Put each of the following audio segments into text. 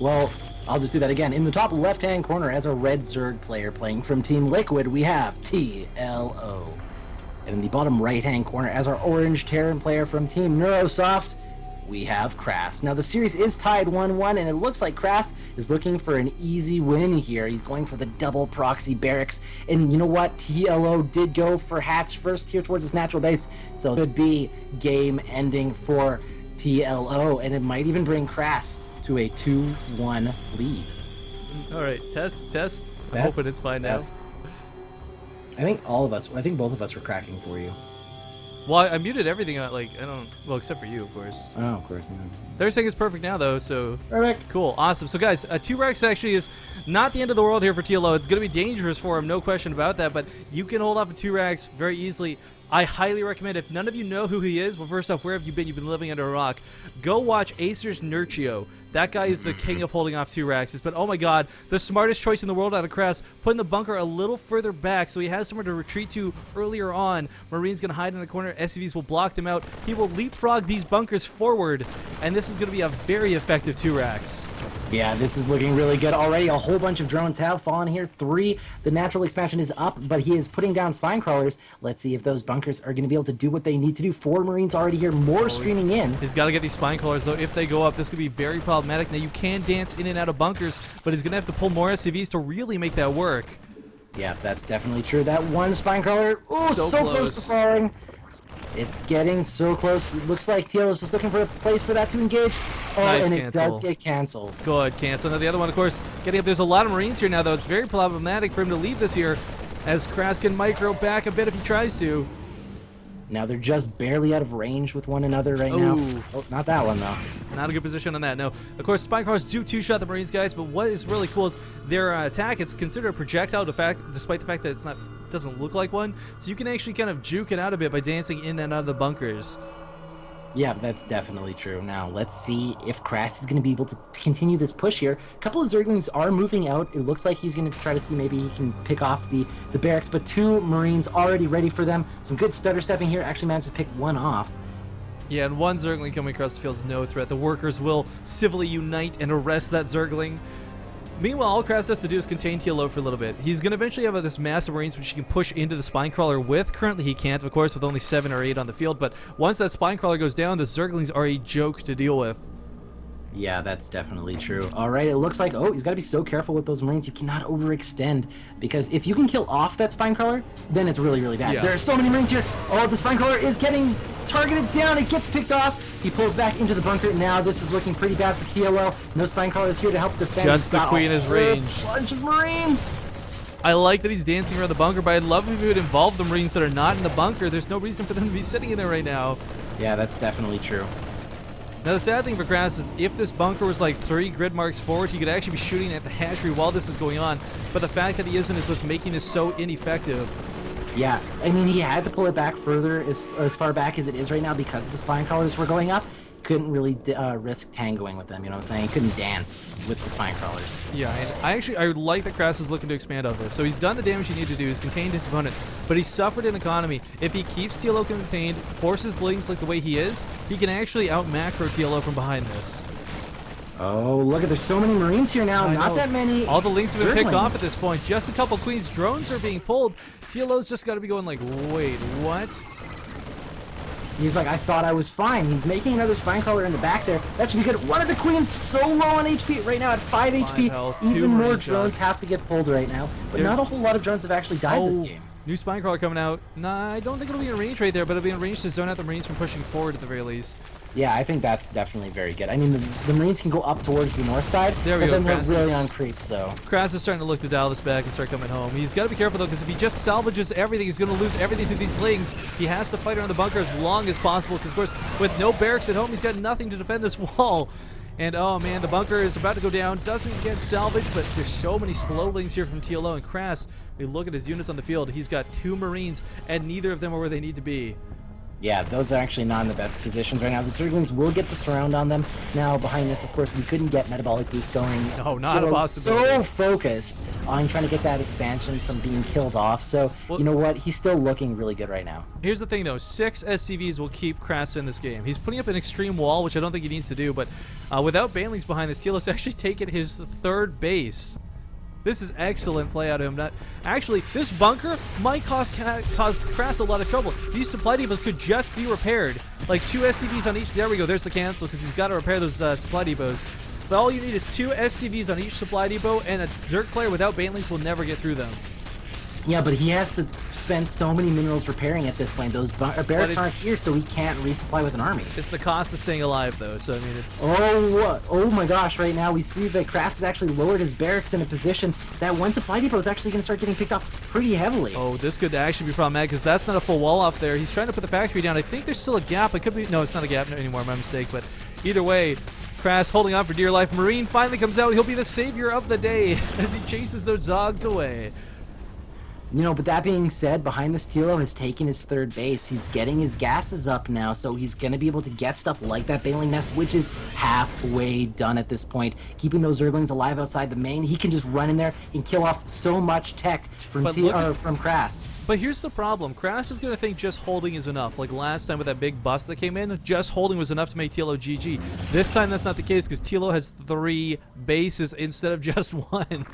Well, I'll just do that again. In the top left-hand corner, as a red Zerg player playing from Team Liquid, we have TLO. And in the bottom right-hand corner, as our orange Terran player from Team Neurosoft, we have Krass. Now, the series is tied 1-1, and it looks like Krass is looking for an easy win here. He's going for the double proxy barracks. And you know what? TLO did go for Hatch first here towards his natural base, so it could be game ending for TLO, and it might even bring Krass to a 2-1 lead. All right, test. I'm hoping it's fine now. I think both of us were cracking for you. Well, I muted everything. Well, except for you, of course. Oh, of course. They're saying it's perfect now, though, so... Perfect. Cool, awesome. So, guys, 2-Rex actually is not the end of the world here for TLO. It's going to be dangerous for him, no question about that, but you can hold off a 2-Rex very easily. I highly recommend, if none of you know who he is, well, first off, where have you been? You've been living under a rock. Go watch Acer's Nurcio. That guy is the king of holding off 2-Rexes. But, oh my god, the smartest choice in the world out of Krass, putting the bunker a little further back so he has somewhere to retreat to earlier on. Marine's going to hide in the corner. SCVs will block them out. He will leapfrog these bunkers forward, and this is going to be a very effective 2-Rex. Yeah, this is looking really good already. A whole bunch of drones have fallen here. 3, the natural expansion is up, but he is putting down spine crawlers. Let's see if those bunkers are going to be able to do what they need to do. 4 Marines already here, more streaming in. He's got to get these spine crawlers, though. If they go up, this could be very problematic. Now, you can dance in and out of bunkers, but he's going to have to pull more SCVs to really make that work. Yeah, that's definitely true. That one spine crawler, so close to falling. It's getting so close. It looks like TLO is just looking for a place for that to engage. Oh, nice, and it does get canceled. Good, cancel. Now the other one, of course, getting up. There's a lot of Marines here now, though. It's very problematic for him to leave this here, as Krass can micro back a bit if he tries to. Now they're just barely out of range with one another right now. Oh, not that one, though. Not a good position on that, no. Of course, spine crawlers do two-shot the Marines, guys, but what is really cool is their attack, it's considered a projectile despite the fact that it doesn't look like one. So you can actually kind of juke it out a bit by dancing in and out of the bunkers. Yeah, that's definitely true. Now, let's see if Krass is going to be able to continue this push here. A couple of Zerglings are moving out. It looks like he's going to try to see maybe he can pick off the barracks, but 2 Marines already ready for them. Some good stutter stepping here. Actually managed to pick one off. Yeah, and one Zergling coming across the field is no threat. The workers will civilly unite and arrest that Zergling. Meanwhile, all Krass has to do is contain TLO for a little bit. He's going to eventually have this massive Marines which he can push into the spine crawler with. Currently he can't, of course, with only 7 or 8 on the field, but once that spine crawler goes down, the Zerglings are a joke to deal with. Yeah, that's definitely true. All right, it looks like, he's got to be so careful with those Marines. You cannot overextend, because if you can kill off that spine crawler, then it's really, really bad. Yeah. There are so many Marines here. Oh, the spine crawler is getting targeted down. It gets picked off. He pulls back into the bunker. Now this is looking pretty bad for TLO. No spine crawler is here to help defend. Just the queen is range. Bunch of Marines. I like that he's dancing around the bunker, but I'd love if he would involve the Marines that are not in the bunker. There's no reason for them to be sitting in there right now. Yeah, that's definitely true. Now the sad thing for Krass is if this bunker was like 3 grid marks forward, he could actually be shooting at the hatchery while this is going on, but the fact that he isn't is what's making this so ineffective. Yeah, I mean, he had to pull it back further, as far back as it is right now, because the spine crawlers were going up. Couldn't really risk tangoing with them, you know what I'm saying? He couldn't dance with the spine crawlers. Yeah, and I would like that Krass is looking to expand on this. So he's done the damage he needed to do, he's contained his opponent, but he suffered an economy. If he keeps TLO contained, forces links like the way he is, he can actually out-macro TLO from behind this. Oh, look at, there's so many Marines here now, not that many. All the links have been picked off at this point. Just a couple Queens. Drones are being pulled. TLO's just got to be going like, wait, what? He's like, I thought I was fine. He's making another spine crawler in the back there. That should be good. One of the Queens so low on HP right now at 5 HP. Health, even more drones have to get pulled right now. But not a whole lot of drones have actually died this game. New spine crawler coming out. Nah, I don't think it'll be in range right there, but it'll be in range to zone out the Marines from pushing forward at the very least. Yeah, I think that's definitely very good. I mean, the Marines can go up towards the north side, but then they're really on creep, so... Krass is starting to look to dial this back and start coming home. He's got to be careful, though, because if he just salvages everything, he's going to lose everything to these lings. He has to fight around the bunker as long as possible, because, of course, with no barracks at home, he's got nothing to defend this wall. And, oh, man, the bunker is about to go down. Doesn't get salvaged, but there's so many slowlings here from TLO. And Krass, we look at his units on the field. He's got 2 Marines, and neither of them are where they need to be. Yeah, those are actually not in the best positions right now. The Zerglings will get the surround on them. Now, behind this, of course, we couldn't get Metabolic Boost going. No, not a TLO possibility. So focused on trying to get that expansion from being killed off. So, Well, you know what? He's still looking really good right now. Here's the thing, though. 6 SCVs will keep Krass in this game. He's putting up an extreme wall, which I don't think he needs to do, but without Banelings behind this, TLO's actually taken his 3rd base. This is excellent play out of him. Actually, this bunker might cause Krass a lot of trouble. These supply depots could just be repaired. Like 2 SCVs on each. There we go. There's the cancel because he's got to repair those supply depots. But all you need is 2 SCVs on each supply depot, and a Zerg player without Banelings will never get through them. Yeah, but he has to spend so many minerals repairing at this point. Those barracks aren't here, so he can't resupply with an army. It's the cost of staying alive, though. So I mean, it's. Oh my gosh! Right now we see that Krass has actually lowered his barracks in a position that one supply depot is actually going to start getting picked off pretty heavily. Oh, this could actually be problematic because that's not a full wall off there. He's trying to put the factory down. I think there's still a gap. It could be. No, it's not a gap anymore. My mistake. But either way, Krass holding on for dear life. Marine finally comes out. He'll be the savior of the day as he chases those dogs away. You know, but that being said, behind this TLO has taken his 3rd base. He's getting his gases up now, so he's going to be able to get stuff like that Baneling Nest, which is halfway done at this point. Keeping those Zerglings alive outside the main, he can just run in there and kill off so much tech from Krass. But here's the problem. Krass is going to think just holding is enough. Like last time with that big bust that came in, just holding was enough to make TLO GG. This time that's not the case because TLO has 3 bases instead of just 1.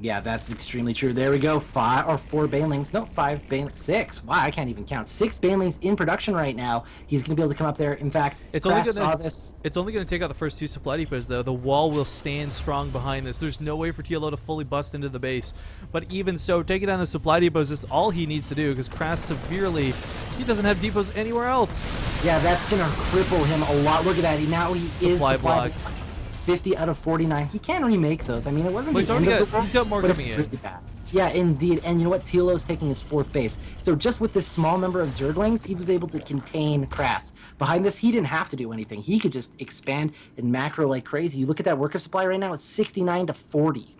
Yeah, that's extremely true. There we go. 5 or 4 Banelings. No, 5 Banelings. 6. Wow, I can't even count. 6 Banelings in production right now. He's going to be able to come up there. In fact, it's only going to take out the first 2 supply depots, though. The wall will stand strong behind this. There's no way for TLO to fully bust into the base. But even so, taking down the supply depots is all he needs to do because Krass severely, he doesn't have depots anywhere else. Yeah, that's going to cripple him a lot. Look at that. Now he is supply blocked. 50 out of 49. He can remake those. I mean, it wasn't the end of the world, he's got more coming in. Really bad. Yeah, indeed. And you know what? TLO's taking his 4th base. So just with this small number of Zerglings, he was able to contain Krass. Behind this, he didn't have to do anything. He could just expand and macro like crazy. You look at that worker supply right now, it's 69 to 40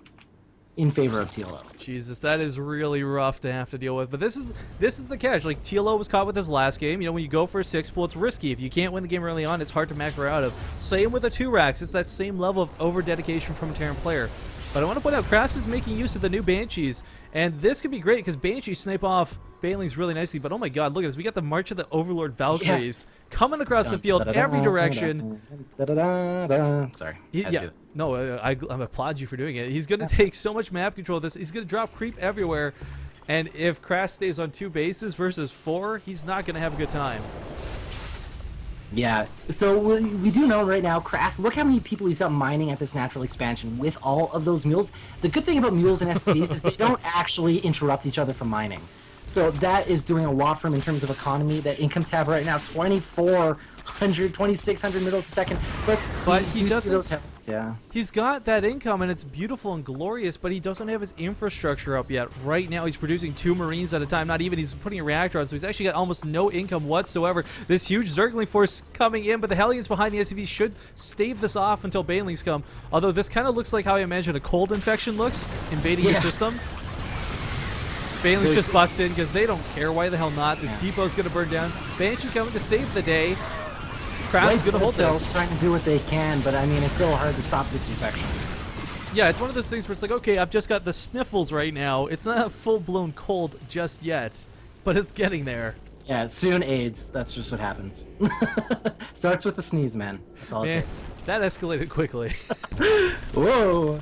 in favor of TLO. Jesus, that is really rough to have to deal with. But this is the catch. Like, TLO was caught with his last game. You know, when you go for a 6 pool, it's risky. If you can't win the game early on, it's hard to macro out of. Same with the 2 racks. It's that same level of over-dedication from a Terran player. But I want to point out, Krass is making use of the new Banshees, and this could be great because Banshees snipe off Banelings really nicely. But oh my god, look at this. We got the March of the Overlord Valkyries coming across the field every direction. Sorry. No, I applaud you for doing it. He's going to take so much map control of this. He's going to drop creep everywhere. And if Krass stays on 2 bases versus 4, he's not going to have a good time. Yeah, so we do know right now, Krass, look how many people he's got mining at this natural expansion with all of those mules. The good thing about mules and SCVs is they don't actually interrupt each other from mining. So that is doing a lot for him in terms of economy. That income tab right now, 2,400, 2,600 middles a second. But he doesn't. Yeah. He's got that income, and it's beautiful and glorious, but he doesn't have his infrastructure up yet. Right now, he's producing 2 Marines at a time. Not even. He's putting a reactor on, so he's actually got almost no income whatsoever. This huge Zergling force coming in, but the Hellions behind the SCV should stave this off until Banelings come. Although this kind of looks like how I imagine a cold infection looks, invading your system. Banelings just bust in because they don't care. Why the hell not? This depot's going to burn down. Banshee coming to save the day. Krass is going to hold this. Trying to do what they can, but I mean, it's so hard to stop this infection. Yeah, it's one of those things where it's like, okay, I've just got the sniffles right now. It's not a full-blown cold just yet, but it's getting there. Yeah, soon AIDS. That's just what happens. Starts with a sneeze, man. That's all it takes. That escalated quickly. Whoa.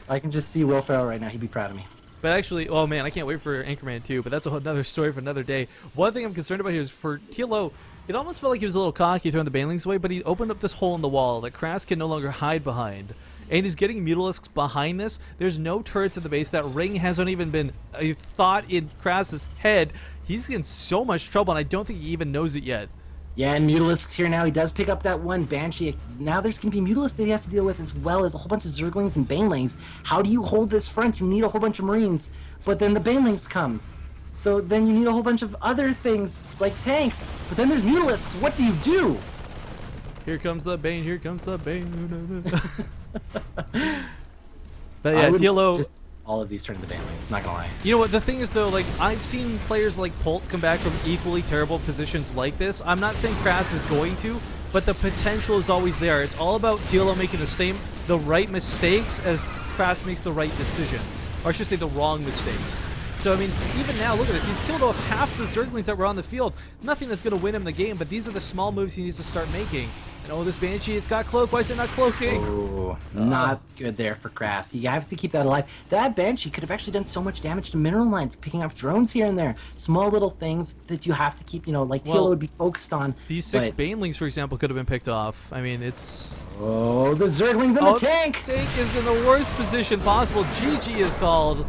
I can just see Will Ferrell right now. He'd be proud of me. But actually, oh man, I can't wait for Anchorman 2, but that's a whole other story for another day. One thing I'm concerned about here is for TLO, it almost felt like he was a little cocky throwing the Banelings away, but he opened up this hole in the wall that Krass can no longer hide behind. And he's getting Mutalisks behind this. There's no turrets in the base. That ring hasn't even been a thought in Krass's head. He's in so much trouble, and I don't think he even knows it yet. Yeah, and Mutalisks here now. He does pick up that one Banshee. Now there's going to be Mutalisks that he has to deal with, as well as a whole bunch of Zerglings and Banelings. How do you hold this front? You need a whole bunch of Marines, but then the Banelings come. So then you need a whole bunch of other things, like tanks. But then there's Mutalisks. What do you do? Here comes the Bane, here comes the Bane. But yeah, TLO, all of these turn into banelings, not gonna lie. You know what, the thing is though, like, I've seen players like Polt come back from equally terrible positions like this. I'm not saying Krass is going to, but the potential is always there. It's all about TLO making the right mistakes as Krass makes the right decisions. Or I should say the wrong mistakes. So, I mean, even now, look at this. He's killed off half the Zerglings that were on the field. Nothing that's going to win him the game, but these are the small moves he needs to start making. And oh, this Banshee, it's got cloak. Why is it not cloaking? Oh, not good there for Krass. You have to keep that alive. That Banshee could have actually done so much damage to mineral lines, picking off drones here and there. Small little things that you have to keep, you know, like TLO would be focused on. These 6 Banelings, for example, could have been picked off. I mean, it's... Oh, the Zerglings in the tank! Tank is in the worst position possible. GG is called.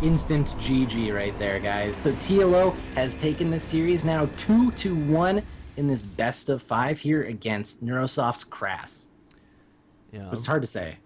Instant GG right there, guys. So TLO has taken this series now 2-1 in this best of 5 here against Neurosoft's Krass. Yeah. Which is hard to say.